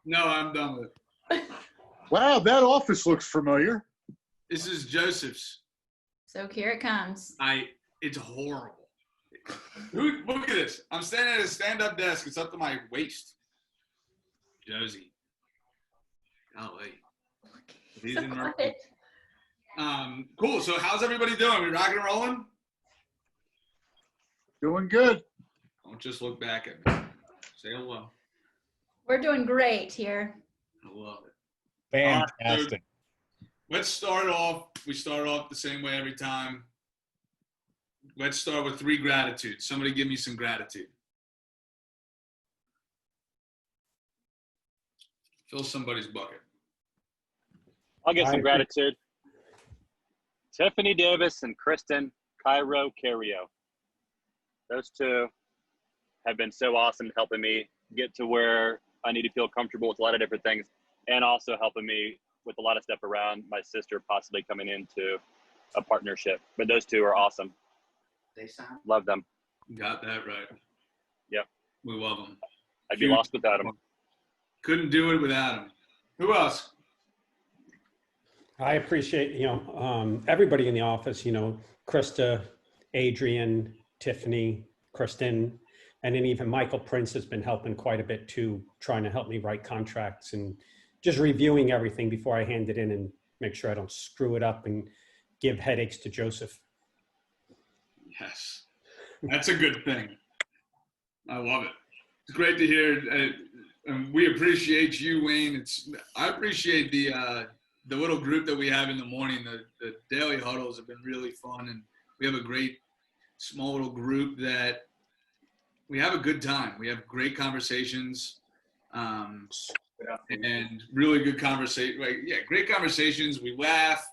No, I'm done with it. Wow, that office looks familiar. This is Joseph's. So here it comes. It's horrible. Look at this. I'm standing at a stand-up desk. It's up to my waist. Josie. Golly. He's So in quiet. Cool. So how's everybody doing? We rocking and rolling? Doing good. Don't just look back at me. Say hello. We're doing great here. I love it. Fantastic. Let's start off. We start off the same way every time. Let's start with 3 gratitudes. Somebody give me some gratitude. Fill somebody's bucket. I'll get some gratitude. Tiffany Davis and Kristen Cairo Carrio. Those two have been so awesome helping me get to where I need to feel comfortable with a lot of different things, and also helping me with a lot of stuff around my sister possibly coming into a partnership. But those two are awesome. They sound. Love them. Got that right. Yep. We love them. I'd be lost without them. Couldn't do it without them. Who else? I appreciate, everybody in the office, Krista, Adrian, Tiffany, Kristen, and then even Michael Prince has been helping quite a bit too, trying to help me write contracts and just reviewing everything before I hand it in and make sure I don't screw it up and give headaches to Joseph. Yes. That's a good thing. I love it. It's great to hear. And we appreciate you, Wayne. I appreciate the little group that we have in the morning. The daily huddles have been really fun, and we have a great small little group that we have a good time. We have great conversations, and really good conversation. Great conversations. We laugh.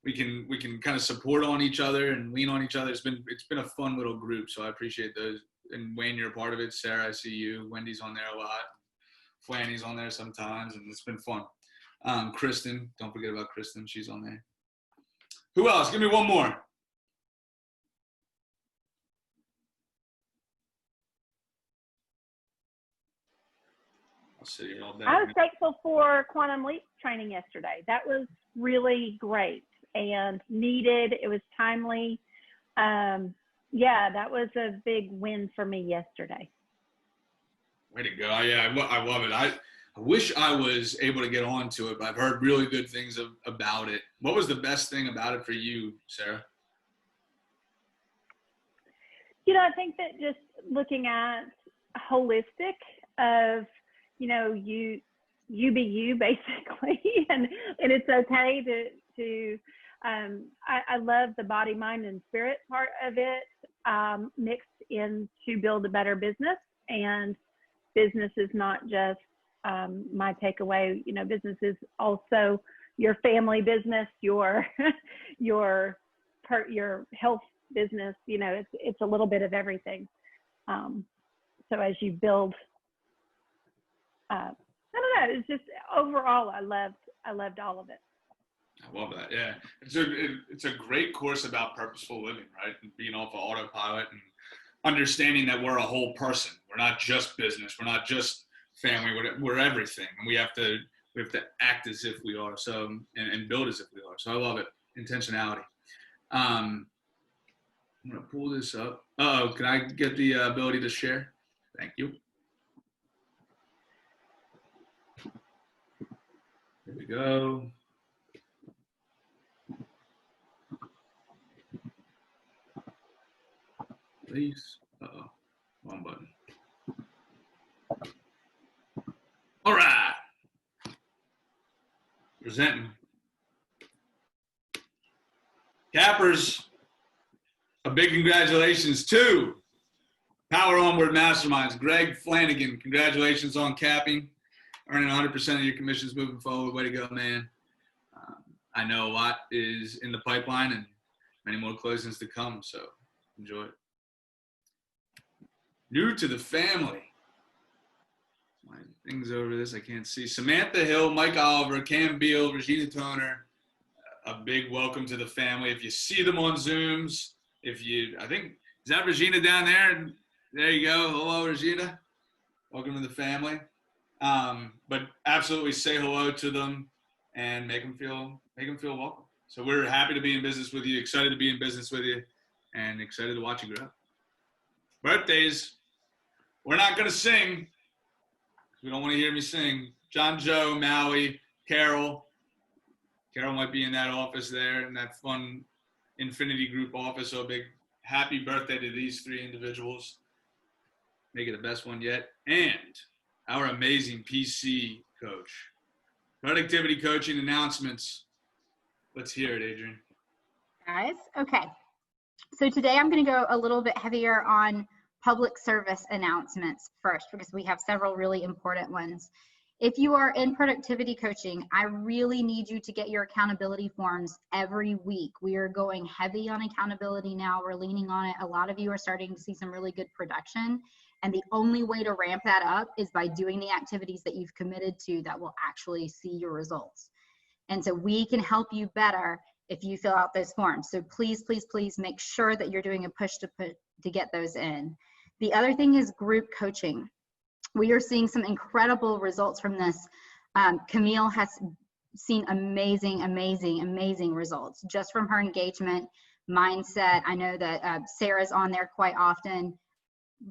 We can kind of support on each other and lean on each other. It's been a fun little group. So I appreciate those. And Wayne, you're a part of it. Sarah, I see you. Wendy's on there a lot. Flanny's on there sometimes, and it's been fun. Kristen, don't forget about Kristen. She's on there. Who else? Give me one more. I'll sit here all day. I was grateful for Quantum Leap training yesterday. That was really great and needed. It was timely. That was a big win for me yesterday. Way to go. Yeah, I love it. I wish I was able to get on to it, but I've heard really good things about it. What was the best thing about it for you, Sarah? I think that just looking at holistic of, you be you basically, and it's okay to I love the body, mind, and spirit part of it mixed in to build a better business. And business is not just my takeaway. Business is also your family business, your health business. It's a little bit of everything. So as you build, I don't know. It's just overall, I loved all of it. I love that. Yeah, it's a great course about purposeful living, right? And being off of autopilot and understanding that we're a whole person. We're not just business. We're not just family. We're everything, and we have to act as if we are. So and build as if we are. So I love it. Intentionality. I'm gonna pull this up. Can I get the ability to share? Thank you. Here we go. Please. Wrong button. All right. Presenting. Cappers, a big congratulations to Power Onward Masterminds. Greg Flanagan, congratulations on capping, earning 100% of your commissions moving forward. Way to go, man. I know a lot is in the pipeline and many more closings to come, so enjoy it. New to the family. My things over this I can't see. Samantha Hill, Mike Oliver, Cam Beal, Regina Toner. A big welcome to the family. If you see them on Zooms, I think, is that Regina down there? There you go. Hello, Regina. Welcome to the family. But absolutely say hello to them and make them feel welcome. So we're happy to be in business with you, excited to be in business with you, and excited to watch you grow. Birthdays, we're not going to sing. We don't want to hear me sing. John, Joe, Maui, Carol. Carol might be in that office there, in that fun Infinity Group office. So a big happy birthday to these 3 individuals. Make it the best one yet. And our amazing PC coach. Productivity coaching announcements. Let's hear it, Adrian. Guys, okay. So today I'm going to go a little bit heavier on public service announcements first, because we have several really important ones. If you are in productivity coaching, I really need you to get your accountability forms every week. We are going heavy on accountability now. We're leaning on it. A lot of you are starting to see some really good production. And the only way to ramp that up is by doing the activities that you've committed to that will actually see your results. And so we can help you better if you fill out those forms. So please, please, please make sure that you're doing a push to get those in. The other thing is group coaching. We are seeing some incredible results from this. Camille has seen amazing, amazing, amazing results just from her engagement, mindset. I know that Sarah's on there quite often.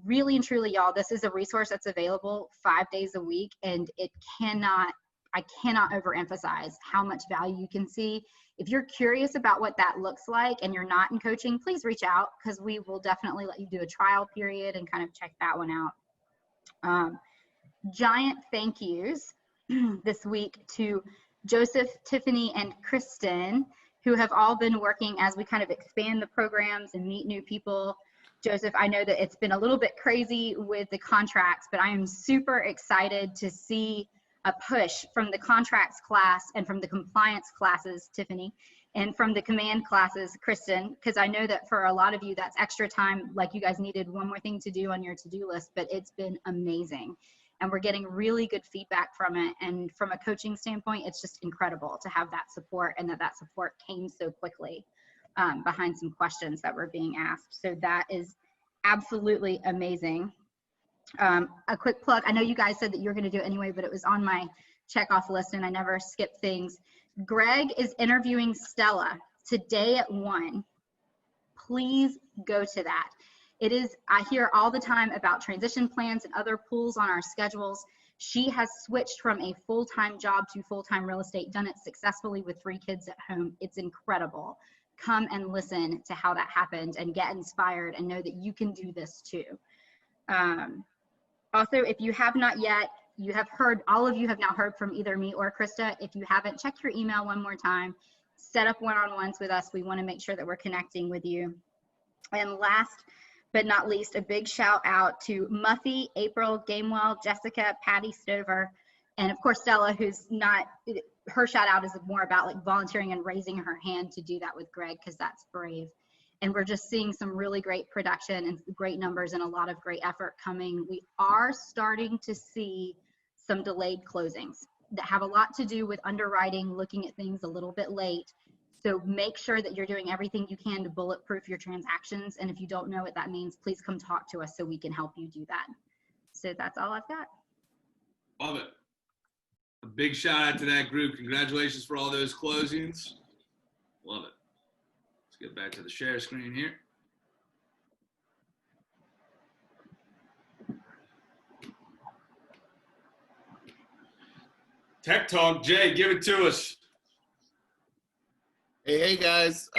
Really and truly, y'all, this is a resource that's available 5 days a week, and I cannot overemphasize how much value you can see. If you're curious about what that looks like and you're not in coaching, please reach out, because we will definitely let you do a trial period and kind of check that one out. Giant thank yous this week to Joseph, Tiffany, and Kristen, who have all been working as we kind of expand the programs and meet new people. Joseph, I know that it's been a little bit crazy with the contracts, but I am super excited to see a push from the contracts class and from the compliance classes, Tiffany, and from the command classes, Kristen, because I know that for a lot of you, that's extra time, like you guys needed one more thing to do on your to-do list, but it's been amazing. And we're getting really good feedback from it. And from a coaching standpoint, it's just incredible to have that support, and that support came so quickly behind some questions that were being asked. So that is absolutely amazing. A quick plug, I know you guys said that you were going to do it anyway, but it was on my check off list and I never skip things. Greg is interviewing Stella today at 1. Please go to that. It is, I hear all the time about transition plans and other pools on our schedules. She has switched from a full-time job to full-time real estate, done it successfully with 3 kids at home. It's incredible. Come and listen to how that happened and get inspired and know that you can do this too. Also, if you have not yet, you have heard, all of you have now heard from either me or Krista. If you haven't, check your email one more time. Set up one-on-ones with us. We want to make sure that we're connecting with you. And last but not least, a big shout out to Muffy, April, Gamewell, Jessica, Patty Stover, and of course Stella, who's not, her shout out is more about like volunteering and raising her hand to do that with Greg, because that's brave. And we're just seeing some really great production and great numbers and a lot of great effort coming. We are starting to see some delayed closings that have a lot to do with underwriting, looking at things a little bit late. So make sure that you're doing everything you can to bulletproof your transactions. And if you don't know what that means, please come talk to us so we can help you do that. So that's all I've got. Love it. A big shout out to that group. Congratulations for all those closings. Love it. Let's get back to the share screen here. Tech Talk, Jay, give it to us. Hey guys,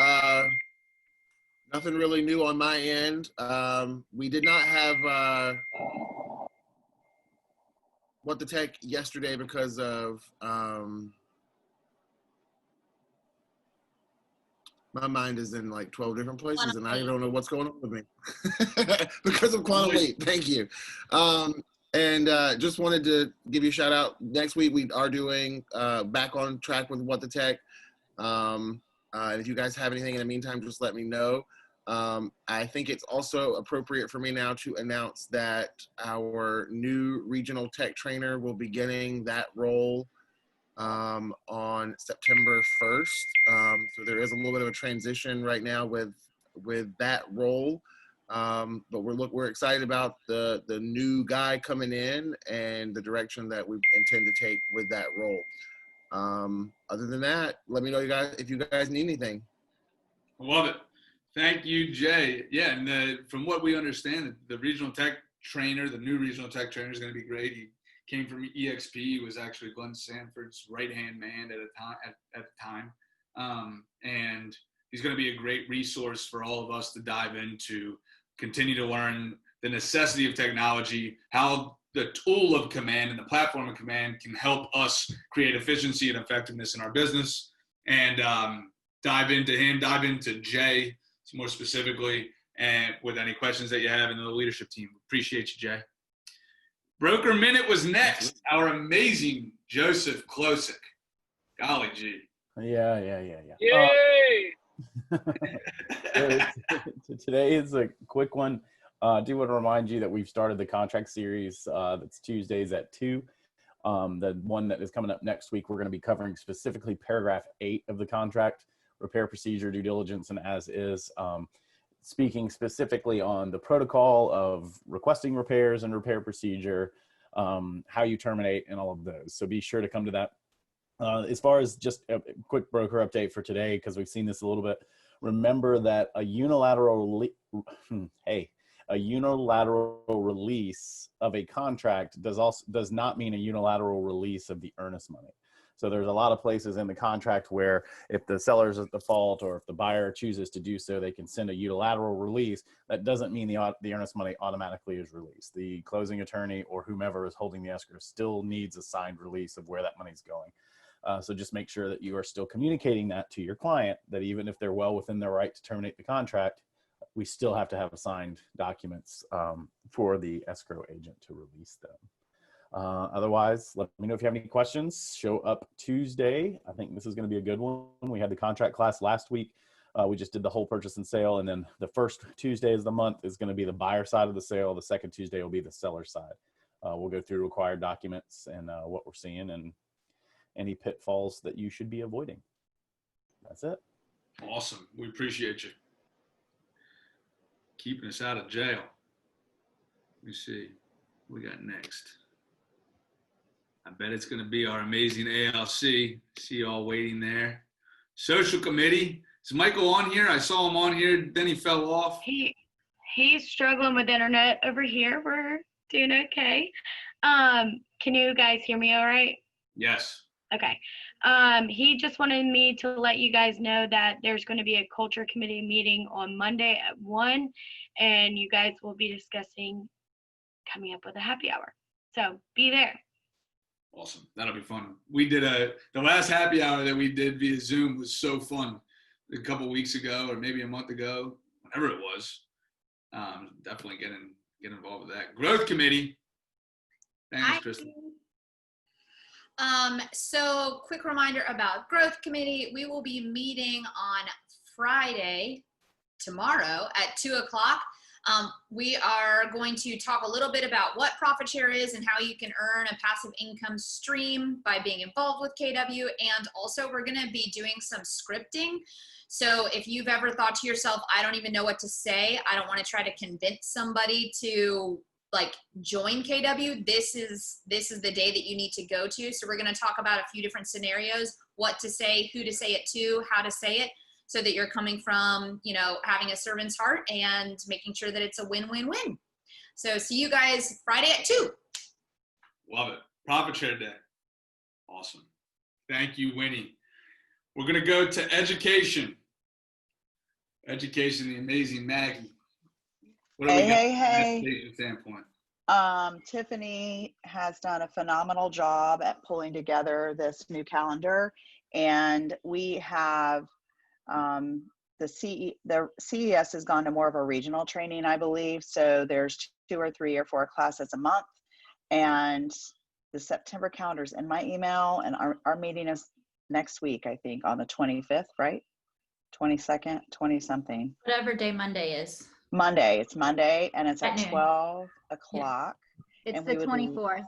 nothing really new on my end. We did not have What the Tech yesterday because of my mind is in like 12 different places and I don't know what's going on with me because of Quantum Leap. Thank you. And just wanted to give you a shout out. Next week we are doing back on track with What the Tech. And if you guys have anything in the meantime, just let me know. I think it's also appropriate for me now to announce that our new regional tech trainer will be getting that role on September 1st. So there is a little bit of a transition right now with that role. But we're excited about the new guy coming in and the direction that we intend to take with that role. Other than that, let me know if you guys need anything. Love it. Thank you, Jay. Yeah, and from what we understand, the regional tech trainer, the new regional tech trainer, is going to be great. He came from EXP. He was actually Glenn Sanford's right-hand man at the time. And he's going to be a great resource for all of us to dive into, continue to learn the necessity of technology, how the tool of Command and the platform of Command can help us create efficiency and effectiveness in our business. And dive into him, dive into Jay more specifically, and with any questions that you have in the leadership team. Appreciate you, Jay. Broker Minute was next. Our amazing Joseph Klosik. Golly gee. Yeah. Yay! Today is a quick one. I do want to remind you that we've started the contract series that's Tuesdays at 2. The one that is coming up next week, we're going to be covering specifically paragraph 8 of the contract, repair procedure, due diligence, and as is, speaking specifically on the protocol of requesting repairs and repair procedure, how you terminate, and all of those. So be sure to come to that. As far as just a quick broker update for today, because we've seen this a little bit, remember that a unilateral release of a contract does not mean a unilateral release of the earnest money. So there's a lot of places in the contract where if the seller's at the fault or if the buyer chooses to do so, they can send a unilateral release. That doesn't mean the earnest money automatically is released. The closing attorney or whomever is holding the escrow still needs a signed release of where that money's going. So just make sure that you are still communicating that to your client, that even if they're well within their right to terminate the contract, we still have to have signed documents for the escrow agent to release them. Otherwise, let me know if you have any questions. Show up Tuesday. I think this is going to be a good one. We had the contract class last week. We just did the whole purchase and sale. And then the first Tuesday of the month is going to be the buyer side of the sale. The second Tuesday will be the seller side. We'll go through required documents and what we're seeing and any pitfalls that you should be avoiding. That's it. Awesome. We appreciate you keeping us out of jail. Let me see what we got next. I bet it's going to be our amazing ALC. See you all waiting there. Social committee. Is Michael on here? I saw him on here. Then he fell off. He's struggling with internet over here. We're doing okay. Can you guys hear me all right? Yes. Okay. He just wanted me to let you guys know that there's going to be a culture committee meeting on Monday at 1, and you guys will be discussing coming up with a happy hour. So be there. Awesome. That'll be fun. We did the last happy hour that we did via Zoom was so fun a couple weeks ago, or maybe a month ago, whenever it was. Definitely get involved with that. Growth committee. Thanks, Kristen. So quick reminder about growth committee. We will be meeting on Friday, tomorrow at 2:00. We are going to talk a little bit about what profit share is and how you can earn a passive income stream by being involved with KW. And also we're going to be doing some scripting. So if you've ever thought to yourself, I don't even know what to say, I don't want to try to convince somebody to join KW, this is the day that you need to go to. So we're going to talk about a few different scenarios, what to say, who to say it to, how to say it, so that you're coming from, having a servant's heart and making sure that it's a win-win-win. So see you guys Friday at 2:00. Love it. Profit share day. Awesome. Thank you, Winnie. We're going to go to education. Education, the amazing Maggie. What do we got from an education standpoint? Tiffany has done a phenomenal job at pulling together this new calendar, and we have the CES has gone to more of a regional training, I believe. So there's 2 or 3 or 4 classes a month, and the September calendar's in my email, and our meeting is next week, I think, on the 25th, right? 22nd, 20 something. Whatever day Monday is. Monday. It's Monday, and it's at noon. 12 o'clock. It's And the we would 24th.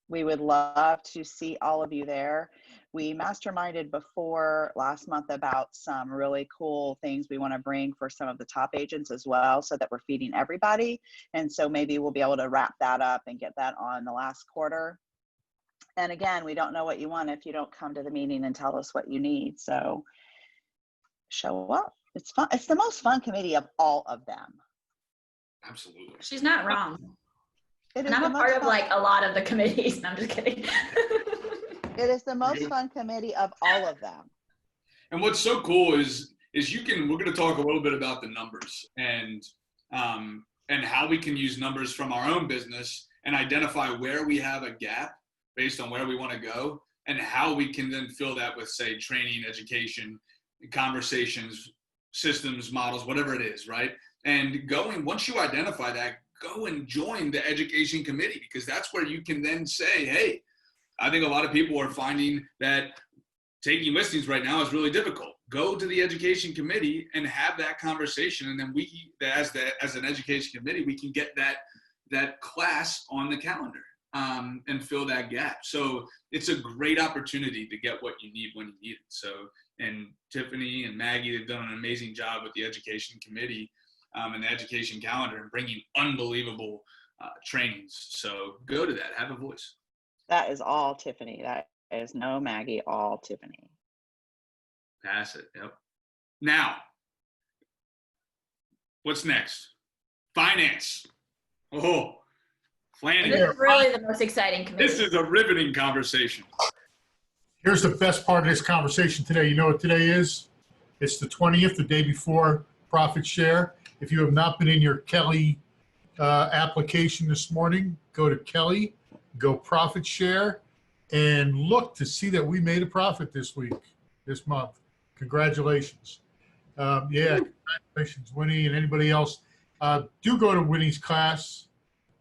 We would love to see all of you there. We masterminded before last month about some really cool things we want to bring for some of the top agents as well, so that we're feeding everybody. And so maybe we'll be able to wrap that up and get that on the last quarter. And again, we don't know what you want if you don't come to the meeting and tell us what you need. So show up. It's fun. It's the most fun committee of all of them. Absolutely. She's not wrong. It is And I'm the a most part of fun- like a lot of the committees. No, I'm just kidding. It is the most fun committee of all of them. And what's so cool is we're going to talk a little bit about the numbers and how we can use numbers from our own business and identify where we have a gap based on where we want to go, and how we can then fill that with, say, training, education, conversations, systems, models, whatever it is, right? And once you identify that, go and join the education committee, because that's where you can then say, hey, I think a lot of people are finding that taking listings right now is really difficult. Go to the education committee and have that conversation. And then we, as an education committee, we can get that class on the calendar and fill that gap. So it's a great opportunity to get what you need when you need it. So, and Tiffany and Maggie, they've done an amazing job with the education committee and the education calendar and bringing unbelievable trainings. So go to that, have a voice. That is all Tiffany. That is no Maggie, all Tiffany. Pass it. Yep. Now, what's next? Finance. Oh, planning. This is really the most exciting committee. This is a riveting conversation. Here's the best part of this conversation today. You know what today is? It's the 20th, the day before profit share. If you have not been in your Kelly application this morning, go to Kelly, go profit share, and look to see that we made a profit this month. Congratulations. Congratulations, Winnie, and anybody else. Do go to Winnie's class,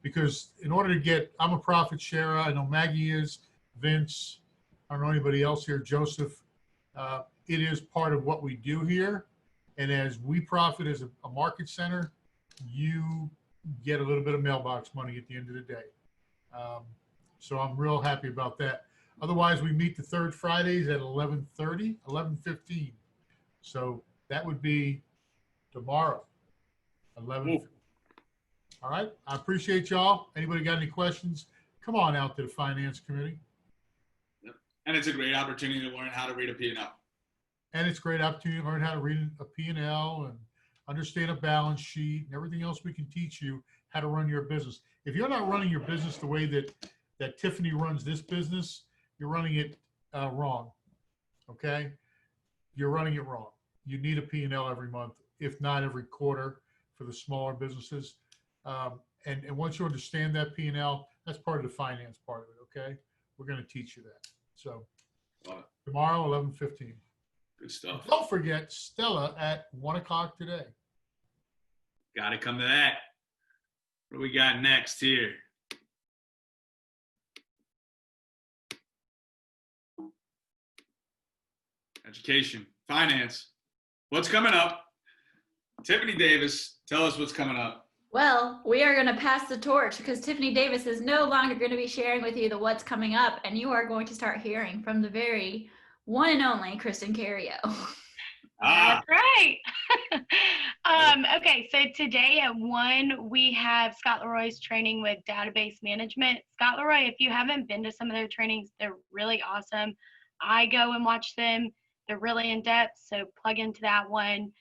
because in order to get, I'm a profit sharer. I know Maggie is, Vince, I don't know anybody else here, Joseph. It is part of what we do here. And as we profit as a market center, you get a little bit of mailbox money at the end of the day. So I'm real happy about that. Otherwise, we meet the third Fridays at 11:15. So that would be tomorrow, 11:15. All right. I appreciate y'all. Anybody got any questions? Come on out to the finance committee. And it's a great opportunity to learn how to read a P&L. And it's a great opportunity to learn how to read a P&L and understand a balance sheet and everything else we can teach you how to run your business. If you're not running your business the way that Tiffany runs this business, you're running it wrong, okay? You're running it wrong. You need a P&L every month, if not every quarter, for the smaller businesses. And once you understand that P&L, that's part of the finance part of it, okay? We're gonna teach you that. So tomorrow, 11:15. Good stuff. Don't forget Stella at 1 o'clock today. Got to come to that. What do we got next here? Education, finance. What's coming up? Tiffany Davis, tell us what's coming up. Well, we are going to pass the torch, because Tiffany Davis is no longer going to be sharing with you the what's coming up, and you are going to start hearing from the very one and only Kristen Cario. That's right. Okay, so today at 1, we have Scott Leroy's training with database management. Scott Leroy, if you haven't been to some of their trainings, they're really awesome. I go and watch them. They're really in depth, so plug into that one.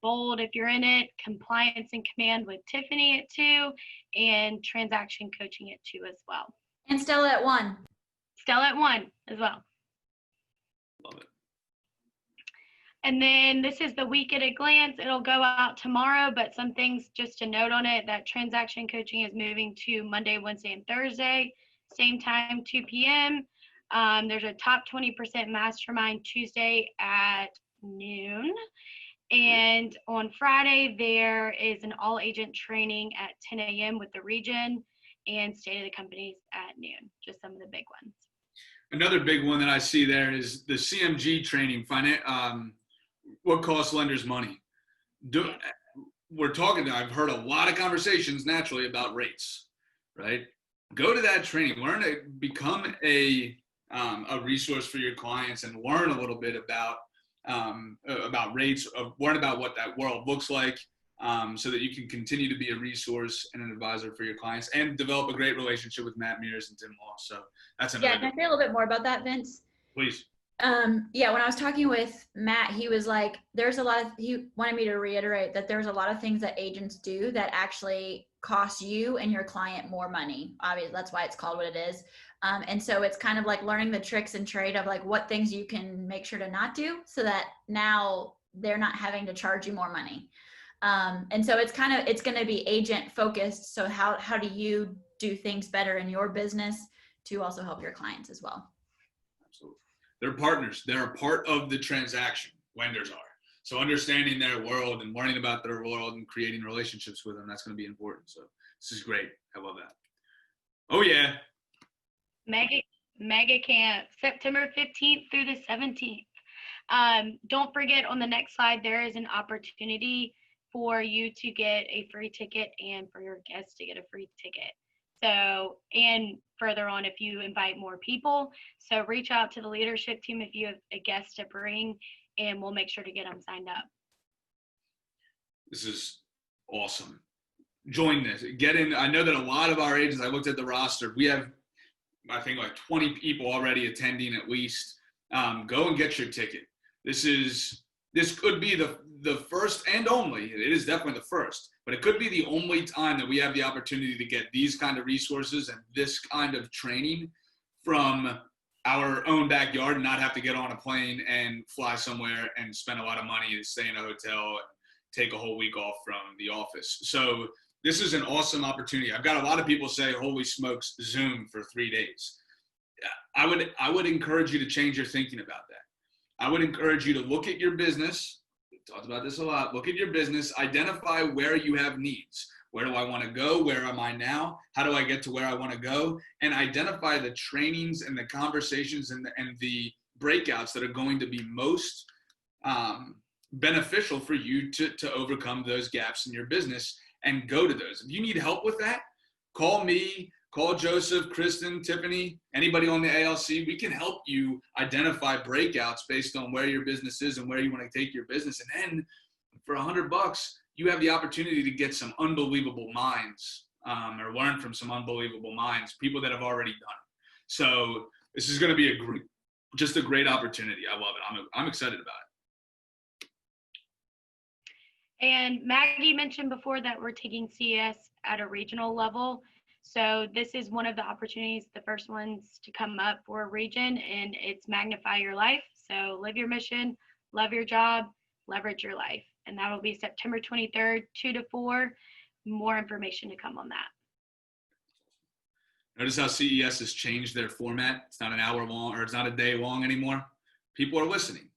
Bold, if you're in it, compliance and command with Tiffany at 2, and transaction coaching at 2 as well. And Stella at 1. Stella at 1 as well. Love it. And then this is the week at a glance. It'll go out tomorrow, but some things just to note on it, that transaction coaching is moving to Monday, Wednesday, and Thursday, same time, 2 p.m. There's a top 20% mastermind Tuesday at noon. And on Friday, there is an all agent training at 10 a.m. with the region, and state of the companies at noon, just some of the big ones. Another big one that I see there is the CMG training, what costs lenders money. I've heard a lot of conversations naturally about rates, right? go to that training, learn to become a resource for your clients and learn a little bit about rates, learn about what that world looks like, so that you can continue to be a resource and an advisor for your clients and develop a great relationship with Matt Mears and Tim Law. So that's another. Yeah, can I say a little bit more about that, Vince? Please. Yeah, when I was talking with Matt, he was like, he wanted me to reiterate that there's a lot of things that agents do that actually cost you and your client more money. Obviously, that's why it's called what it is. And so it's kind of like learning the tricks and trade of like what things you can make sure to not do so that now they're not having to charge you more money. And so it's going to be agent focused. So how do you do things better in your business to also help your clients as well? Absolutely. They're partners. They're a part of the transaction. Lenders are. So understanding their world and learning about their world and creating relationships with them, that's going to be important. So this is great. I love that. Oh yeah. Mega Camp, September 15th through the 17th. Don't forget, on the next slide, there is an opportunity for you to get a free ticket and for your guests to get a free ticket. So, and further on, if you invite more people, so reach out to the leadership team if you have a guest to bring, and we'll make sure to get them signed up. This is awesome. Join this. Get in. I know that a lot of our agents, I looked at the roster, we have, I think, like 20 people already attending at least. Go and get your ticket. This could be the first and only, it is definitely the first, but it could be the only time that we have the opportunity to get these kind of resources and this kind of training from our own backyard and not have to get on a plane and fly somewhere and spend a lot of money to stay in a hotel and take a whole week off from the office. So this is an awesome opportunity. I've got a lot of people say, holy smokes, Zoom for 3 days. I would encourage you to change your thinking about that. I would encourage you to look at your business. We've talked about this a lot. Look at your business, identify where you have needs. Where do I want to go? Where am I now? How do I get to where I want to go? And identify the trainings and the conversations and the breakouts that are going to be most beneficial for you to overcome those gaps in your business and go to those. If you need help with that, call me, call Joseph, Kristen, Tiffany, anybody on the ALC. We can help you identify breakouts based on where your business is and where you want to take your business. And then for $100, you have the opportunity to get some unbelievable minds or learn from some unbelievable minds, people that have already done it. So this is going to be just a great opportunity. I love it. I'm excited about it. And Maggie mentioned before that we're taking CES at a regional level. So this is one of the opportunities, the first ones to come up for a region, and it's Magnify Your Life. So live your mission, love your job, leverage your life. And that will be September 23rd, 2 to 4. More information to come on that. Notice how CES has changed their format. It's not an hour long, or it's not a day long anymore. People are listening.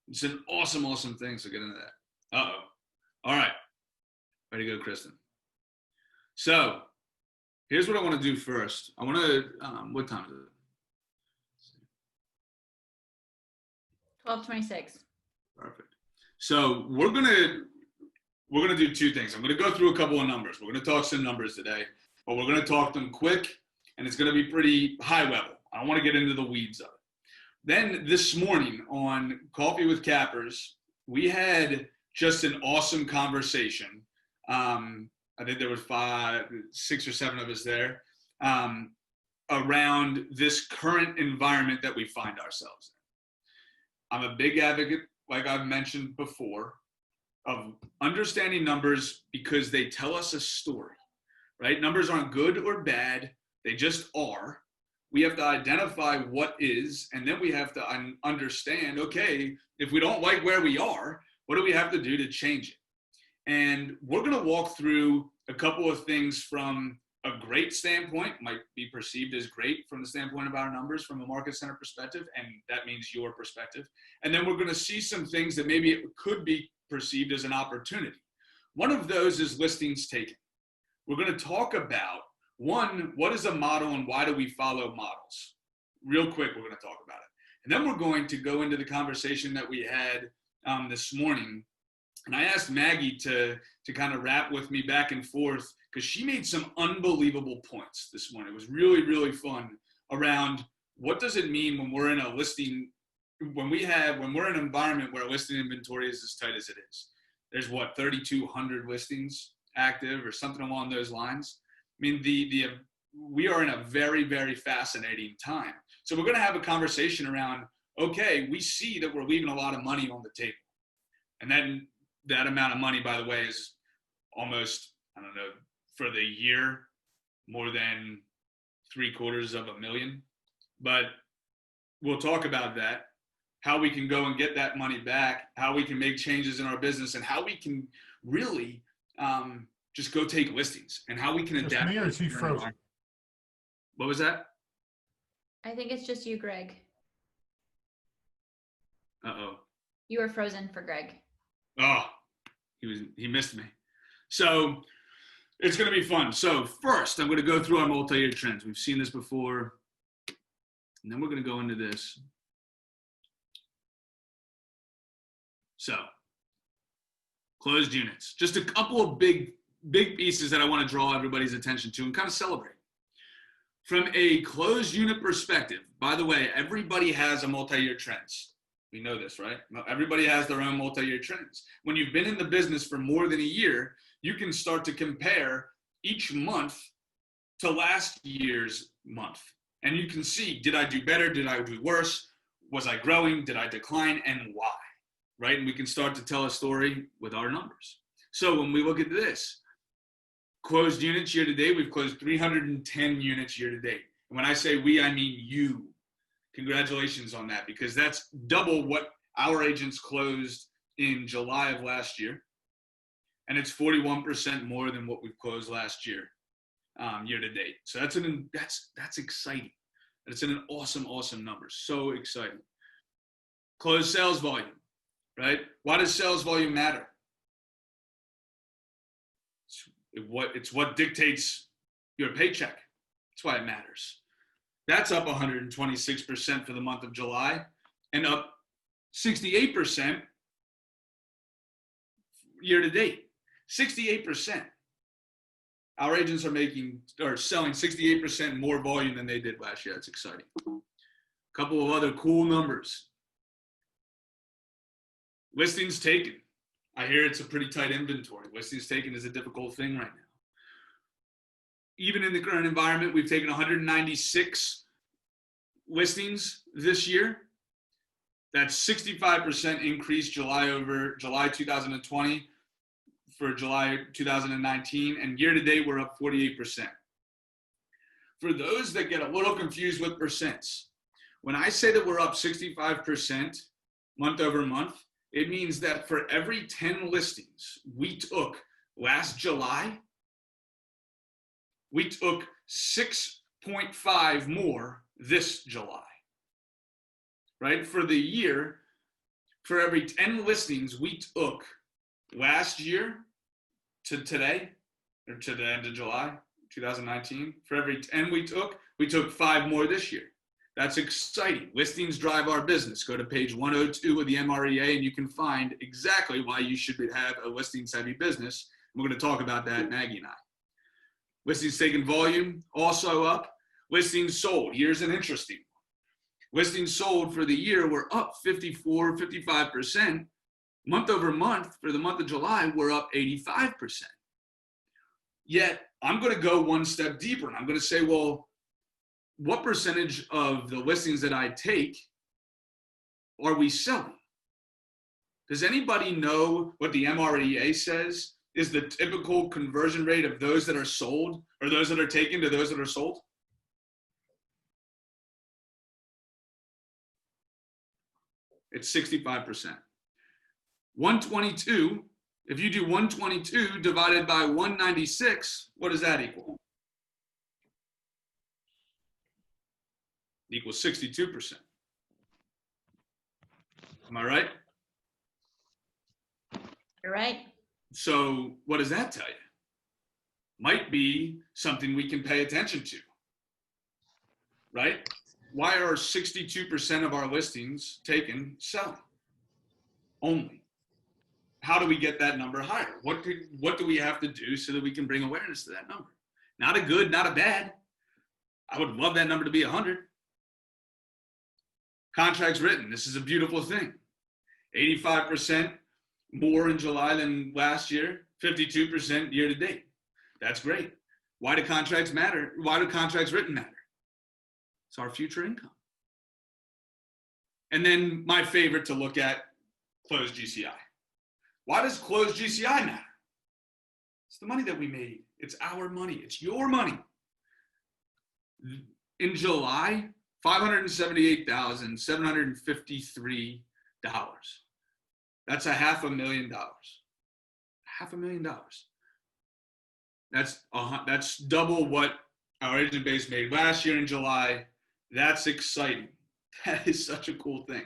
It's an awesome, awesome thing. So get into that. Uh-oh. All right. Ready to go, Kristen. So here's what I want to do first. I want to, what time is it? 12:26. Perfect. So we're gonna do two things. I'm gonna go through a couple of numbers. We're gonna talk some numbers today, but we're gonna talk them quick, and it's gonna be pretty high level. I don't want to get into the weeds of it. Then this morning on Coffee with Cappers, we had just an awesome conversation. I think there was 5, 6 or 7 of us there around this current environment that we find ourselves in. I'm a big advocate, like I've mentioned before, of understanding numbers because they tell us a story, right? Numbers aren't good or bad. They just are. We have to identify what is, and then we have to understand, okay, if we don't like where we are, what do we have to do to change it? And we're going to walk through a couple of things from a great standpoint, might be perceived as great from the standpoint of our numbers from a market center perspective, and that means your perspective. And then we're going to see some things that maybe it could be perceived as an opportunity. One of those is listings taken. We're going to talk about, one, what is a model and why do we follow models? Real quick, we're going to talk about it. And then we're going to go into the conversation that we had this morning. And I asked Maggie to kind of rap with me back and forth because she made some unbelievable points this morning. It was really, really fun around what does it mean when we're in a listing, when we're in an environment where listing inventory is as tight as it is. There's what, 3,200 listings active or something along those lines. I mean, we are in a very, very fascinating time. So we're going to have a conversation around, okay, we see that we're leaving a lot of money on the table. And then that amount of money, by the way, is almost, I don't know, for the year, more than $750,000. But we'll talk about that, how we can go and get that money back, how we can make changes in our business, and how we can really just go take listings, and how we can Just adapt. me, or is he frozen? What was that? I think it's just you, Greg. Uh-oh. You were frozen for Greg. Oh, he missed me. So it's going to be fun. So first, I'm going to go through our multi-year trends. We've seen this before. And then we're going to go into this. So closed units. Just a couple of big pieces that I want to draw everybody's attention to and kind of celebrate. From a closed unit perspective, by the way, everybody has a multi-year trends. We know this, right? Everybody has their own multi-year trends. When you've been in the business for more than a year, you can start to compare each month to last year's month. And you can see, did I do better? Did I do worse? Was I growing? Did I decline? And why, right? And we can start to tell a story with our numbers. So when we look at this, closed units year to date, we've closed 310 units year to date. And when I say we, I mean you. Congratulations on that, because that's double what our agents closed in July of last year. And it's 41% more than what we've closed last year, year to date. So that's exciting. It's an awesome number. So exciting. Closed sales volume, right? Why does sales volume matter? It's what dictates your paycheck. That's why it matters. That's up 126% for the month of July and up 68% year to date. 68%. Our agents are selling 68% more volume than they did last year. That's exciting. A couple of other cool numbers. Listings taken. I hear it's a pretty tight inventory. Listings taken is a difficult thing right now. Even in the current environment, we've taken 196 listings this year. That's 65% increase July over July 2020 for July 2019. And year to date, we're up 48%. For those that get a little confused with percents, when I say that we're up 65% month over month, it means that for every 10 listings we took last July, we took 6.5 more this July, right? For the year, for every 10 listings we took last year to today, or to the end of July 2019, for every 10 we took 5 more this year. That's exciting. Listings drive our business. Go to page 102 of the MREA and you can find exactly why you should have a listings heavy business. We're going to talk about that, Maggie and I. Listings taken volume also up. Listings sold. Here's an interesting one. Listings sold for the year were up 55%. Month over month, for the month of July, we're up 85%. Yet, I'm going to go one step deeper and I'm going to say, well, what percentage of the listings that I take are we selling? Does anybody know what the MREA says is the typical conversion rate of those that are sold or those that are taken to those that are sold? It's 65%. 122, if you do 122 divided by 196, what does that equal? It equals 62%. Am I right? You're right. So what does that tell you? Might be something we can pay attention to, right? Why are 62% of our listings taken selling only? how do we get that number higher? What do we have to do so that we can bring awareness to that number? Not a good, not a bad. I would love that number to be 100. Contracts written. This is a beautiful thing. 85% more in July than last year, 52% year to date. That's great. Why do contracts matter? Why do contracts written matter? It's our future income. And then my favorite to look at, closed GCI. Why does closed GCI matter? It's the money that we made. It's our money. It's your money. In July, $578,753. That's $500,000. $500,000. That's double what our agent base made last year in July. That's exciting. That is such a cool thing.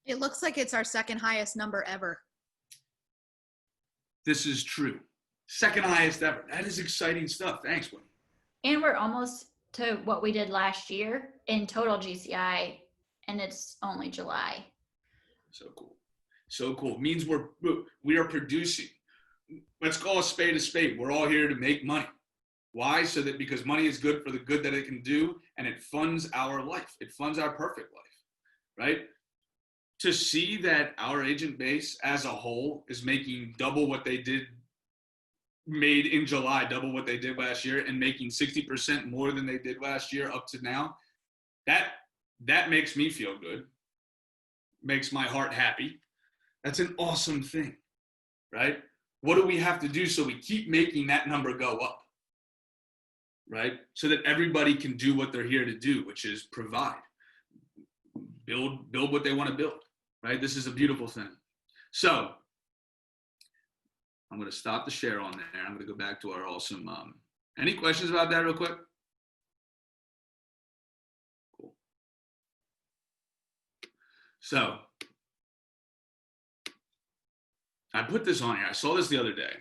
It looks like it's our second highest number ever. This is true. Second highest ever. That is exciting stuff. Thanks, Wayne. And we're almost to what we did last year in total GCI, and it's only July. So cool. So cool. It means we are producing. Let's call a spade a spade. We're all here to make money. Why? So that because money is good for the good that it can do, and it funds our life. It funds our perfect life, right? To see that our agent base as a whole is making double what they made in July, double what they did last year, and making 60% more than they did last year up to now, that makes me feel good, makes my heart happy. That's an awesome thing, right? What do we have to do so we keep making that number go up, right? So that everybody can do what they're here to do, which is provide, build what they want to build, right? This is a beautiful thing. So I'm going to stop the share on there. I'm going to go back to our awesome, any questions about that real quick? Cool. So I put this on here. I saw this the other day.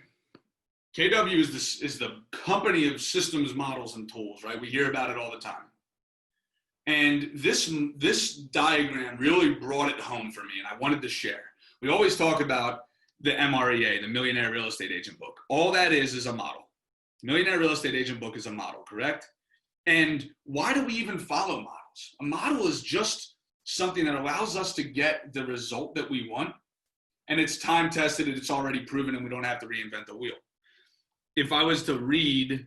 KW is the company of systems, models, and tools, right? We hear about it all the time. And this diagram really brought it home for me, and I wanted to share. We always talk about the MREA, the Millionaire Real Estate Agent Book. All that is a model. Millionaire Real Estate Agent Book is a model, correct? And why do we even follow models? A model is just something that allows us to get the result that we want, and it's time tested and it's already proven, and we don't have to reinvent the wheel. If I was to read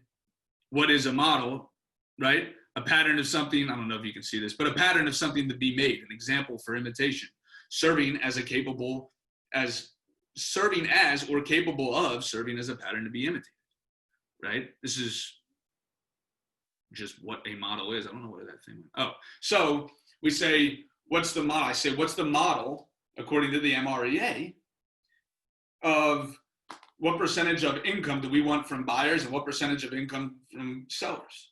what is a model, right? A pattern of something, I don't know if you can see this, but a pattern of something to be made, an example for imitation, serving as or capable of serving as a pattern to be imitated, right? This is just what a model is. I don't know what that thing is. Oh, so we say, what's the model? I say, what's the model, according to the MREA, of what percentage of income do we want from buyers and what percentage of income from sellers?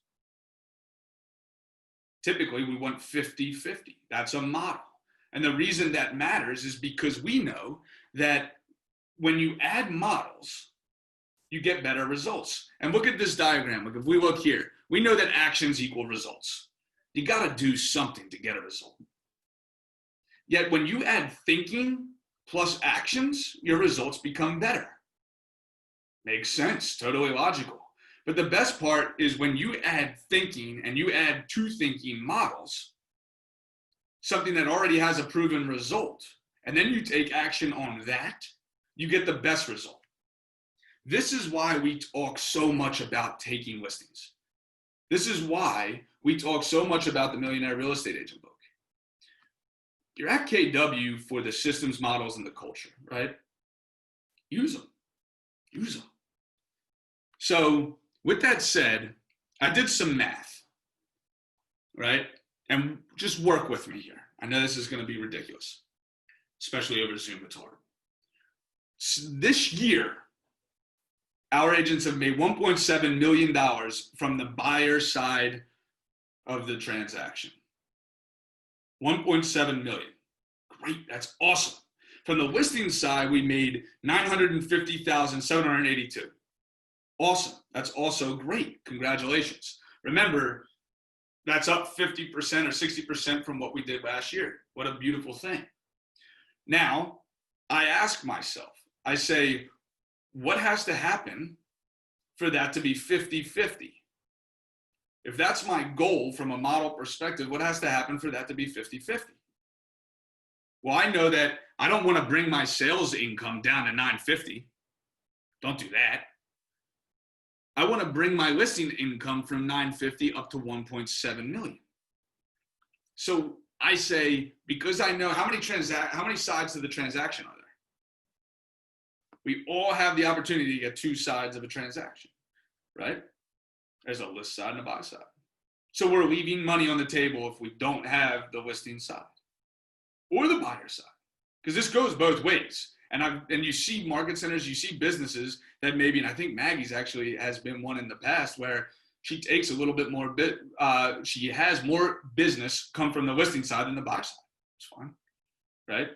Typically, we want 50-50. That's a model. And the reason that matters is because we know that when you add models, you get better results. And look at this diagram. Like if we look here, we know that actions equal results. You got to do something to get a result. Yet when you add thinking plus actions, your results become better. Makes sense, totally logical. But the best part is when you add thinking and you add to thinking models, something that already has a proven result, and then you take action on that, you get the best result. This is why we talk so much about taking listings. This is why we talk so much about the Millionaire Real Estate Agent Book. You're at KW for the systems, models, and the culture, right? Use them. Use them. So with that said, I did some math, right? And just work with me here. I know this is going to be ridiculous, especially over Zoom. It's hard. This year, our agents have made $1.7 million from the buyer side of the transaction. 1.7 million. Great, that's awesome. From the listing side, we made $950,782. Awesome, that's also great. Congratulations. Remember, that's up 50% or 60% from what we did last year. What a beautiful thing. Now, I ask myself, I say, what has to happen for that to be 50-50? If that's my goal from a model perspective, what has to happen for that to be 50-50? Well, I know that I don't want to bring my sales income down to 950. Don't do that. I want to bring my listing income from 950 up to 1.7 million. So I say, because I know how many sides to the transaction are there? We all have the opportunity to get two sides of a transaction, right? There's a list side and a buy side. So we're leaving money on the table if we don't have the listing side or the buyer side, because this goes both ways. And you see market centers, you see businesses that maybe, and I think Maggie's actually has been one in the past where she takes a little bit more she has more business come from the listing side than the buy side. It's fine, right?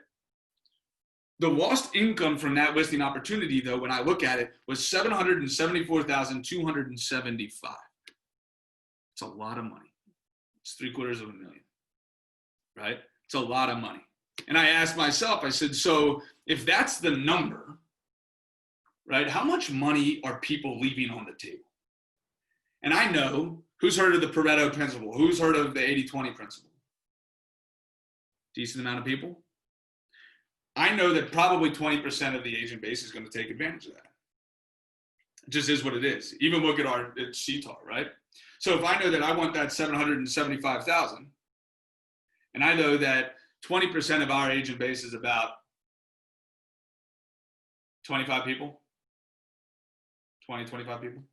The lost income from that listing opportunity, though, when I look at it, was $774,275. It's a lot of money. It's $750,000, right? It's a lot of money. And I asked myself, I said, so if that's the number, right, how much money are people leaving on the table? And I know, who's heard of the Pareto principle? Who's heard of the 80-20 principle? Decent amount of people. I know that probably 20% of the agent base is going to take advantage of that. It just is what it is. Even look at our CTAR, right? So if I know that I want that 775,000, and I know that 20% of our agent base is about 25 people, 25 people.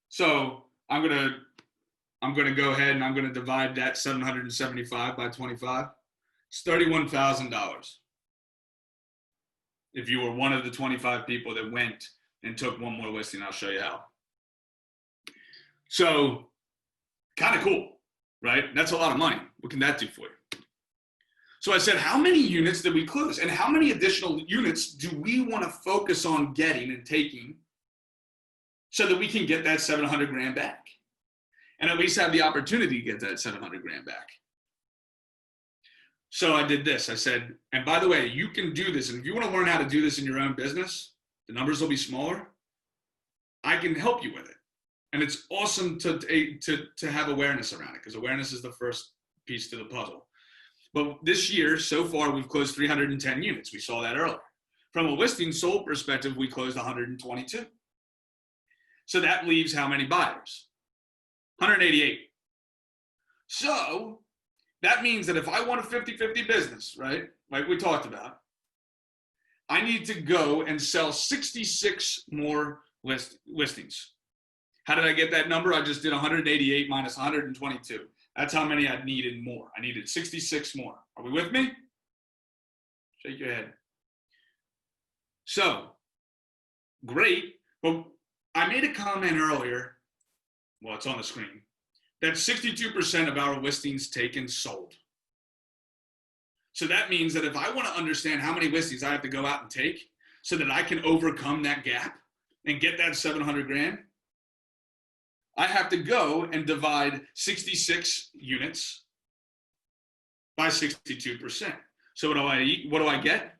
So I'm gonna go ahead and I'm gonna divide that 775 by 25. It's $31,000. If you were one of the 25 people that went and took one more listing, I'll show you how. So kind of cool, right? That's a lot of money. What can that do for you? So I said, how many units did we close? And how many additional units do we want to focus on getting and taking so that we can get that 700 grand back? And at least have the opportunity to get that 700 grand back. So I did this. I said, and by the way, you can do this. And if you want to learn how to do this in your own business, the numbers will be smaller. I can help you with it. And it's awesome to have awareness around it, because awareness is the first piece to the puzzle. But this year, so far, we've closed 310 units. We saw that earlier. From a listing sold perspective, we closed 122. So that leaves how many buyers? 188. So that means that if I want a 50-50 business, right, like we talked about, I need to go and sell 66 more listings. How did I get that number? I just did 188 minus 122. That's how many I needed more. I needed 66 more. Are we with me? Shake your head. So, great. But I made a comment earlier, well, it's on the screen, that 62% of our listings taken sold. So that means that if I want to understand how many listings I have to go out and take so that I can overcome that gap and get that 700 grand, I have to go and divide 66 units by 62%. So what do I get?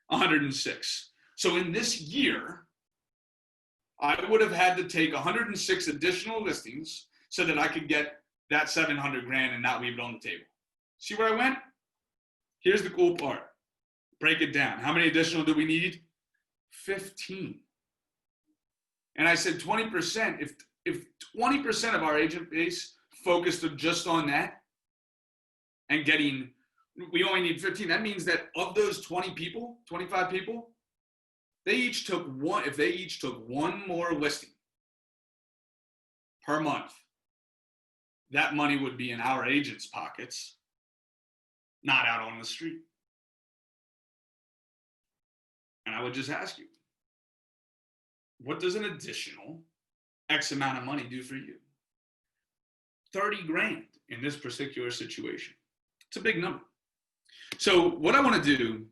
106. So in this year, I would have had to take 106 additional listings so that I could get that 700 grand and not leave it on the table. See where I went? Here's the cool part. Break it down. How many additional do we need? 15. And I said 20%. If 20% of our agent base focused just on that and getting, we only need 15, that means that of those 20 people, 25 people, they each took one, if they each took one more listing per month, that money would be in our agents' pockets, not out on the street. And I would just ask you, what does an additional X amount of money do for you? 30 grand in this particular situation. It's a big number. So what I want to do,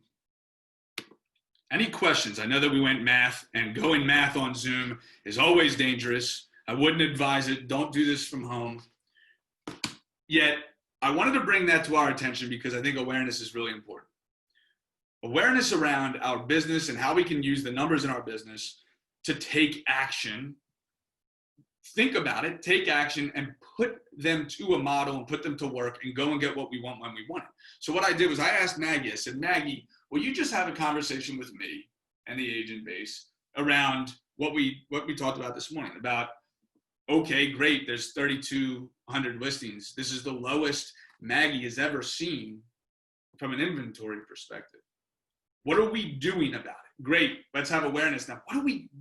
any questions? I know that we went math, and going math on Zoom is always dangerous. I wouldn't advise it. Don't do this from home. Yet I wanted to bring that to our attention because I think awareness is really important. awareness around our business and how we can use the numbers in our business to take action. Think about it, take action, and put them to a model and put them to work and go and get what we want when we want it. So what I did was I asked Maggie, I said, Maggie, will you just have a conversation with me and the agent base around what we talked about this morning about, okay, great, there's 3,200 listings. This is the lowest Maggie has ever seen from an inventory perspective. What are we doing about it? Great, let's have awareness. Now,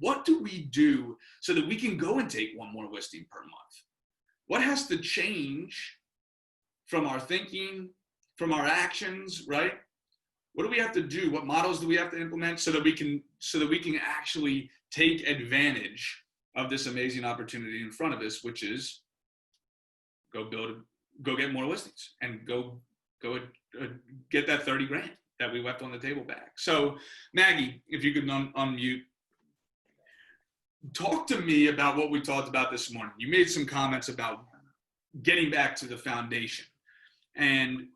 what do we do so that we can go and take one more listing per month? What has to change from our thinking, from our actions, right? What do we have to do? What models do we have to implement so that we can actually take advantage of this amazing opportunity in front of us, which is go get more listings and go get that 30 grand that we left on the table back. So Maggie, if you could unmute, talk to me about what we talked about this morning. You made some comments about getting back to the foundation, and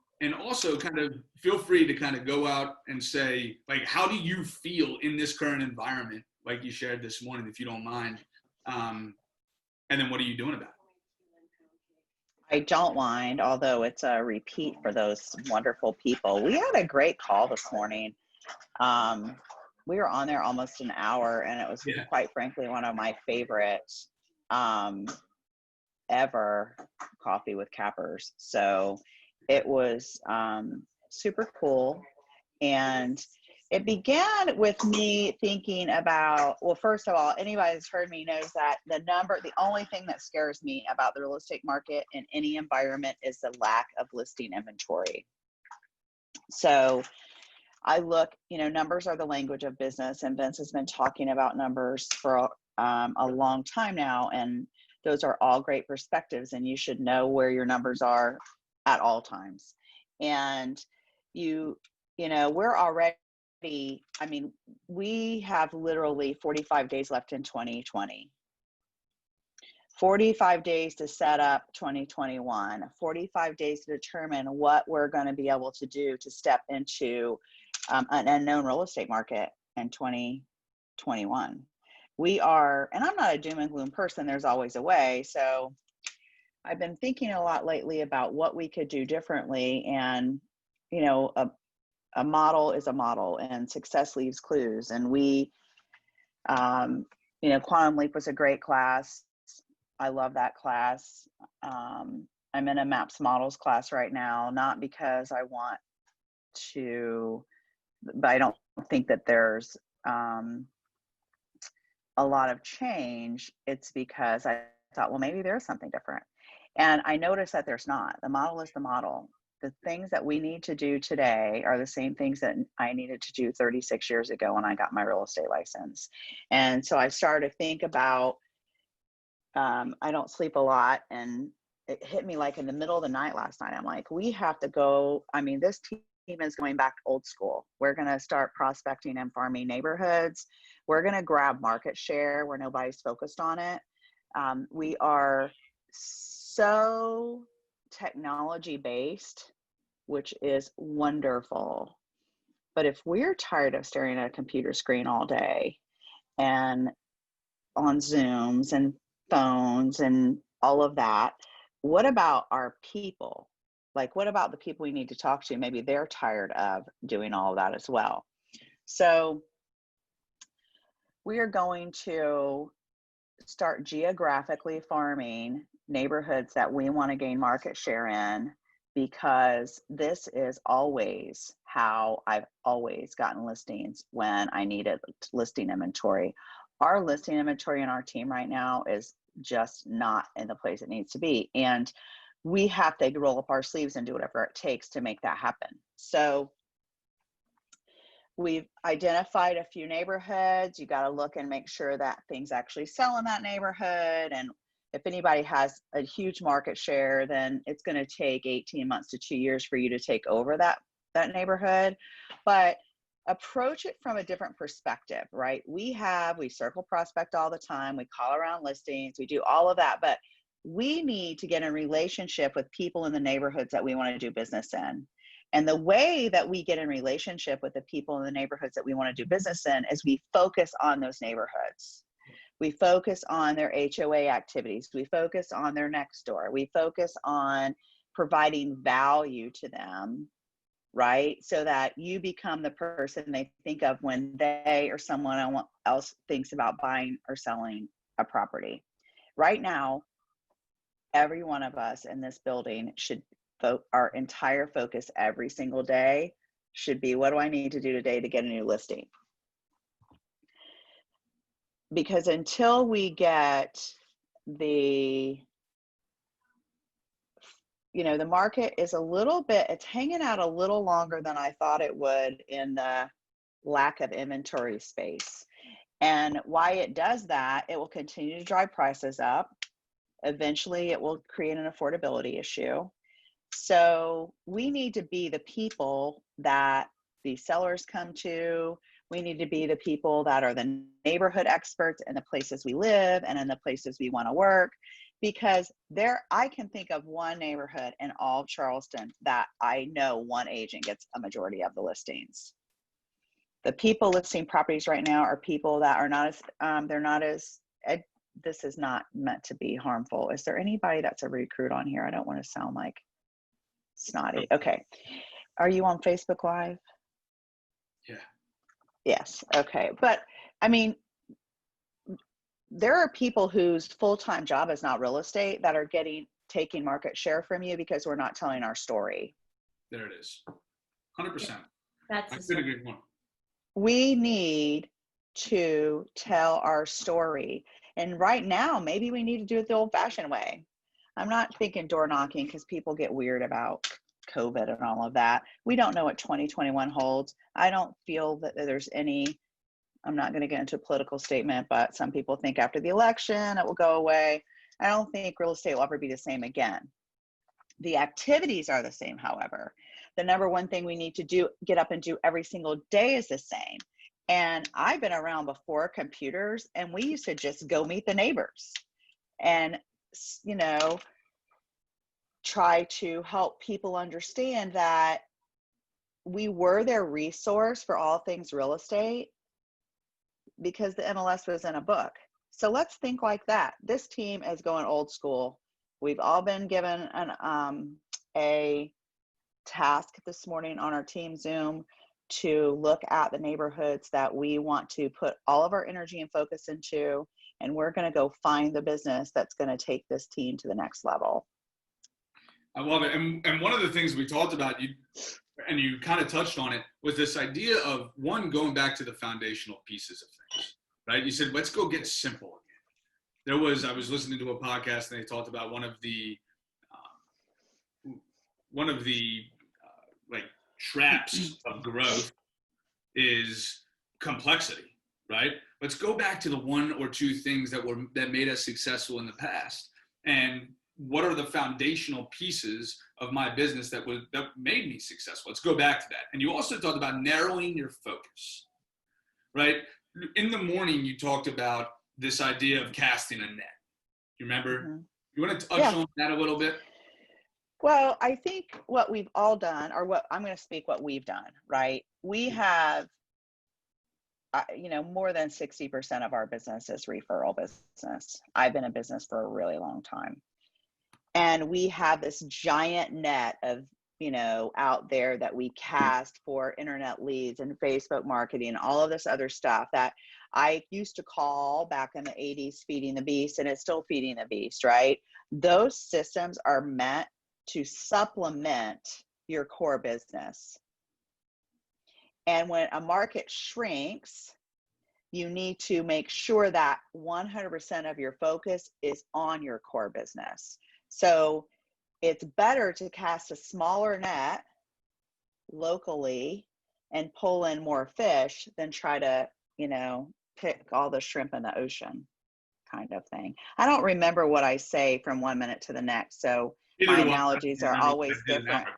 also kind of feel free to kind of go out and say, like, how do you feel in this current environment, like you shared this morning, if you don't mind, and then what are you doing about it? I don't mind, although it's a repeat for those wonderful people. We had a great call this morning. We were on there almost an hour, and it was quite frankly one of my favorite ever coffee with cappers. So it was super cool. And it began with me thinking about, well, first of all, anybody that's heard me knows that the only thing that scares me about the real estate market in any environment is the lack of listing inventory. So I look, numbers are the language of business, and Vince has been talking about numbers for a long time now, and those are all great perspectives, and you should know where your numbers are at all times. And we're already, we have literally 45 days left in 2020, 45 days to set up 2021, 45 days to determine what we're going to be able to do to step into an unknown real estate market in 2021. We are, and I'm not a doom and gloom person, there's always a way. So I've been thinking a lot lately about what we could do differently. And, a model is a model, and success leaves clues. And we, Quantum Leap was a great class. I love that class. I'm in a MAPS models class right now, not because I want to, but I don't think that there's a lot of change. It's because I thought, well, maybe there's something different. And I noticed that there's not. The model is the model. The things that we need to do today are the same things that I needed to do 36 years ago when I got my real estate license. And so I started to think about, I don't sleep a lot, and it hit me like in the middle of the night last night. I'm like, we have to go. This team is going back old school. We're going to start prospecting and farming neighborhoods. We're going to grab market share where nobody's focused on it. We are so technology based, which is wonderful. But if we're tired of staring at a computer screen all day and on Zooms and phones and all of that, what about our people? Like, what about the people we need to talk to? Maybe they're tired of doing all of that as well. So we are going to start geographically farming neighborhoods that we want to gain market share in, because this is always how I've always gotten listings when I needed listing inventory. Our listing inventory in our team right now is just not in the place it needs to be. And we have to roll up our sleeves and do whatever it takes to make that happen. So we've identified a few neighborhoods. You got to look and make sure that things actually sell in that neighborhood. And if anybody has a huge market share, then it's going to take 18 months to 2 years for you to take over that neighborhood. But approach it from a different perspective, right? We circle prospect all the time. We call around listings. We do all of that. But we need to get in relationship with people in the neighborhoods that we want to do business in. And the way that we get in relationship with the people in the neighborhoods that we want to do business in is we focus on those neighborhoods. We focus on their HOA activities. We focus on their next door. We focus on providing value to them, right? So that you become the person they think of when they or someone else thinks about buying or selling a property. Right now, every one of us in this building should our entire focus every single day should be, what do I need to do today to get a new listing? Because until we get the market is it's hanging out a little longer than I thought it would in the lack of inventory space. And why it does that, it will continue to drive prices up. Eventually, it will create an affordability issue. So we need to be the people that the sellers come to. We need to be the people that are the neighborhood experts in the places we live and in the places we want to work. Because I can think of one neighborhood in all of Charleston that I know one agent gets a majority of the listings. The people listing properties right now are people that are not as, this is not meant to be harmful. Is there anybody that's a recruit on here? I don't want to sound like snotty. Okay. Are you on Facebook Live? Yeah. Yes. Okay. But I mean, there are people whose full-time job is not real estate that are taking market share from you because we're not telling our story. There it is. 100%. That's I couldn't agree more. We need to tell our story. And right now, maybe we need to do it the old-fashioned way. I'm not thinking door knocking because people get weird about COVID and all of that. We don't know what 2021 holds. I don't feel that there's I'm not going to get into a political statement, but some people think after the election, it will go away. I don't think real estate will ever be the same again. The activities are the same, however. The number one thing we need to get up and do every single day is the same. And I've been around before computers, and we used to just go meet the neighbors and, try to help people understand that we were their resource for all things real estate because the MLS was in a book. So let's think like that. This team is going old school. We've all been given a task this morning on our team Zoom to look at the neighborhoods that we want to put all of our energy and focus into, and we're going to go find the business that's going to take this team to the next level. I love it. And one of the things we talked about, you kind of touched on it, was this idea of going back to the foundational pieces of things, right? You said, let's go get simple again. I was listening to a podcast and they talked about one of the traps of growth is complexity, right? Let's go back to the one or two things that made us successful in the past. And what are the foundational pieces of my business that made me successful? Let's go back to that. And you also talked about narrowing your focus, right? In the morning, you talked about this idea of casting a net. You remember? Mm-hmm. You want to touch on that a little bit? Well, I think what we've all done, or what we've done, right? We have, more than 60% of our business is referral business. I've been in business for a really long time. And we have this giant net of, out there that we cast for internet leads and Facebook marketing and all of this other stuff that I used to call back in the 80s feeding the beast, and it's still feeding the beast, right? Those systems are meant to supplement your core business. And when a market shrinks, you need to make sure that 100% of your focus is on your core business. So it's better to cast a smaller net locally and pull in more fish than try to, pick all the shrimp in the ocean kind of thing. I don't remember what I say from one minute to the next. So my analogies are always different.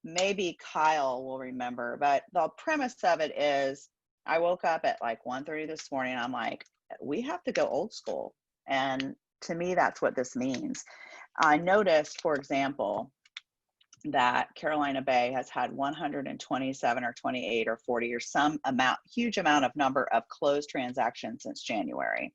Maybe Kyle will remember, but the premise of it is I woke up at like 1:30 this morning. I'm like, we have to go old school. And to me, that's what this means. I noticed, for example, that Carolina Bay has had 127 or 28 or 40 or some amount, huge amount of number of closed transactions since January.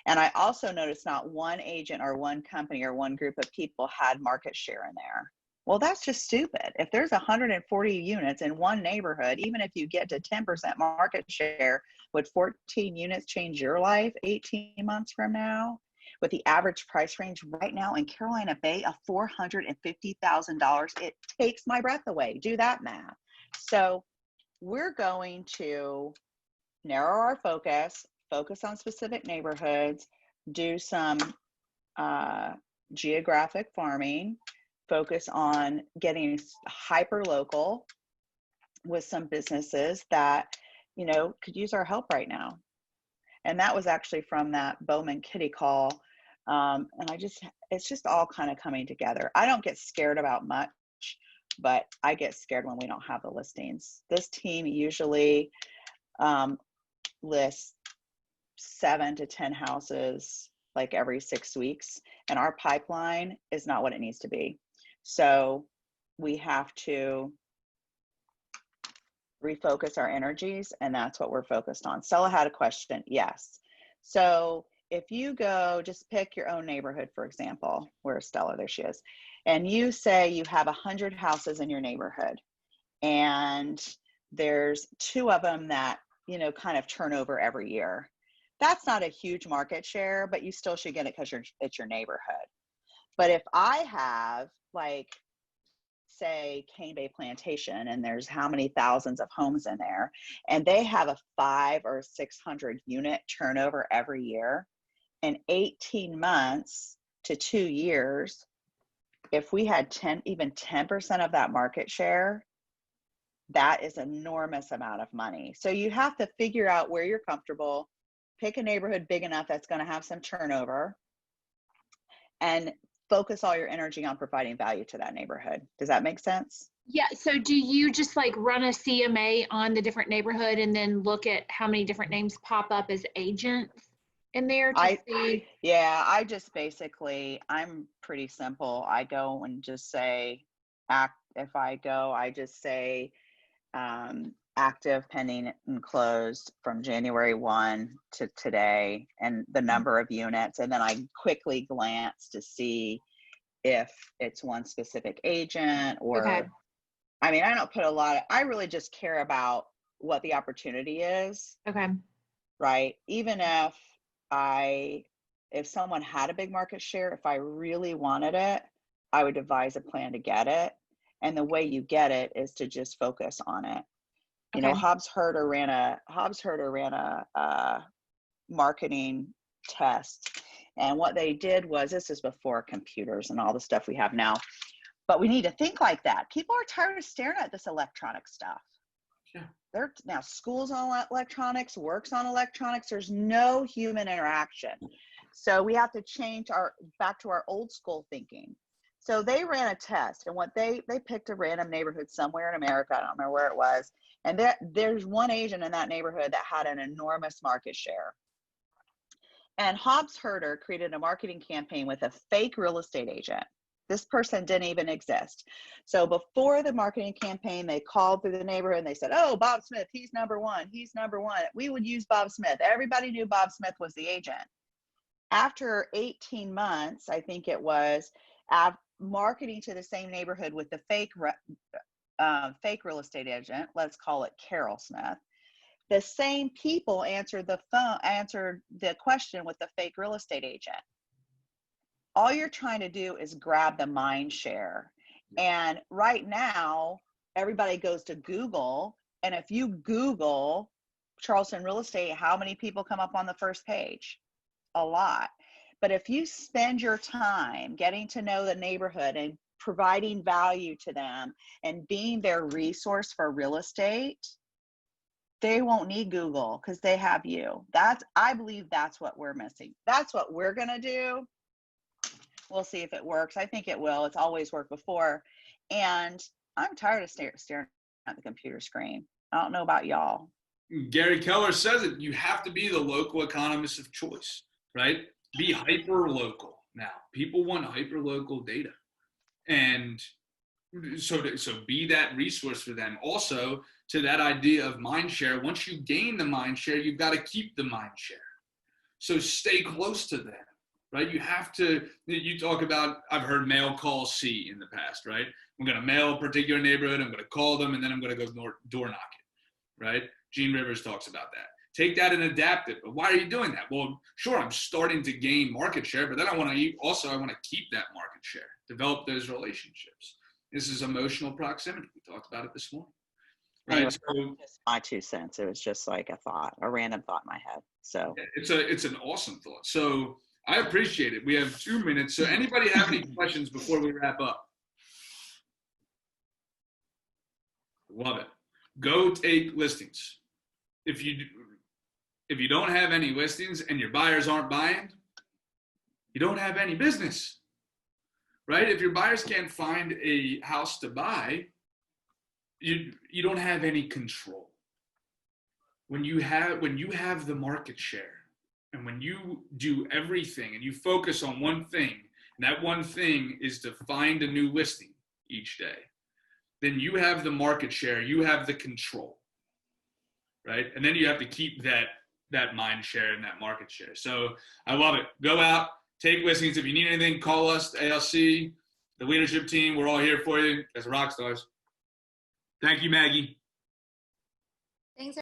And I also noticed not one agent or one company or one group of people had market share in there. Well, that's just stupid. If there's 140 units in one neighborhood, even if you get to 10% market share, would 14 units change your life 18 months from now? With the average price range right now in Carolina Bay of $450,000, it takes my breath away. Do that math. So we're going to narrow our focus on specific neighborhoods, do some geographic farming, focus on getting hyper local with some businesses that, you know, could use our help right now. And that was actually from that Bowman Kitty call. And it's just all kind of coming together. I don't get scared about much, but I get scared when we don't have the listings. This team usually lists 7 to 10 houses like every 6 weeks, and our pipeline is not what it needs to be. So we have to refocus our energies, and that's what we're focused on. Stella had a question. Yes. So if you go, just pick your own neighborhood, for example, where's Stella? There she is. And you say you have 100 houses in your neighborhood, and there's 2 of them that, you know, kind of turn over every year. That's not a huge market share, but you still should get it because it's your neighborhood. But if I have, like, say Cane Bay Plantation, and there's how many thousands of homes in there, and they have a 500 or 600 unit turnover every year, in 18 months to 2 years, if we had even 10% of that market share, that is an enormous amount of money. So you have to figure out where you're comfortable, pick a neighborhood big enough that's going to have some turnover, and focus all your energy on providing value to that neighborhood. Does that make sense? Yeah. So do you just like run a CMA on the different neighborhood and then look at how many different names pop up as agents in there to see? Yeah, I just basically, I'm pretty simple. I go and just say, if I go, I just say active, pending, and closed from January 1 to today, and the number of units. And then I quickly glance to see if it's one specific agent or, Okay. I mean, I don't put I really just care about what the opportunity is. Okay. Right? Even if someone had a big market share, if I really wanted it, I would devise a plan to get it. And the way you get it is to just focus on it. You know, Hobbs Herder ran a marketing test. And what they did was, this is before computers and all the stuff we have now, but we need to think like that. People are tired of staring at this electronic stuff. Yeah. Now school's on electronics, work's on electronics. There's no human interaction. So we have to change back to our old school thinking. So they ran a test, and what they picked a random neighborhood somewhere in America. I don't remember where it was. And there's one agent in that neighborhood that had an enormous market share. And Hobbs Herder created a marketing campaign with a fake real estate agent. This person didn't even exist. So before the marketing campaign, they called through the neighborhood and they said, oh, Bob Smith, he's number one. He's number one. We would use Bob Smith. Everybody knew Bob Smith was the agent. After 18 months, I think it was, marketing to the same neighborhood with the fake real estate agent, let's call it Carol Smith, the same people answered the question with the fake real estate agent. All you're trying to do is grab the mind share. And right now, everybody goes to Google. And if you Google Charleston real estate, how many people come up on the first page? A lot. But if you spend your time getting to know the neighborhood and providing value to them and being their resource for real estate, they won't need Google because they have you. I believe that's what we're missing. That's what we're going to do. We'll see if it works. I think it will. It's always worked before. And I'm tired of staring at the computer screen. I don't know about y'all. Gary Keller says it. You have to be the local economist of choice, right? Be hyper local now. People want hyper local data. And so be that resource for them. Also, to that idea of mind share, once you gain the mind share, you've got to keep the mind share. So stay close to them, right? You have to, you talk about, I've heard mail call C in the past, right? I'm going to mail a particular neighborhood, I'm going to call them, and then I'm going to go door knocking, right? Gene Rivers talks about that. Take that and adapt it. But why are you doing that? Well, sure, I'm starting to gain market share, but then I want to keep that market share, develop those relationships. This is emotional proximity. We talked about it this morning. Right. Anyway, So just my 2 cents. It was just like a random thought in my head. So it's an awesome thought. So I appreciate it. We have 2 minutes. So anybody have any questions before we wrap up? Love it. Go take listings. If you don't have any listings and your buyers aren't buying, you don't have any business, right? If your buyers can't find a house to buy, you don't have any control. When you have the market share, and when you do everything and you focus on one thing, and that one thing is to find a new listing each day, then you have the market share, you have the control, right? And then you have to keep that mind share and that market share. So I love it. Go out, take listings. If you need anything, call us, the ALC, the leadership team. We're all here for you as rock stars. Thank you, Maggie. Thanks.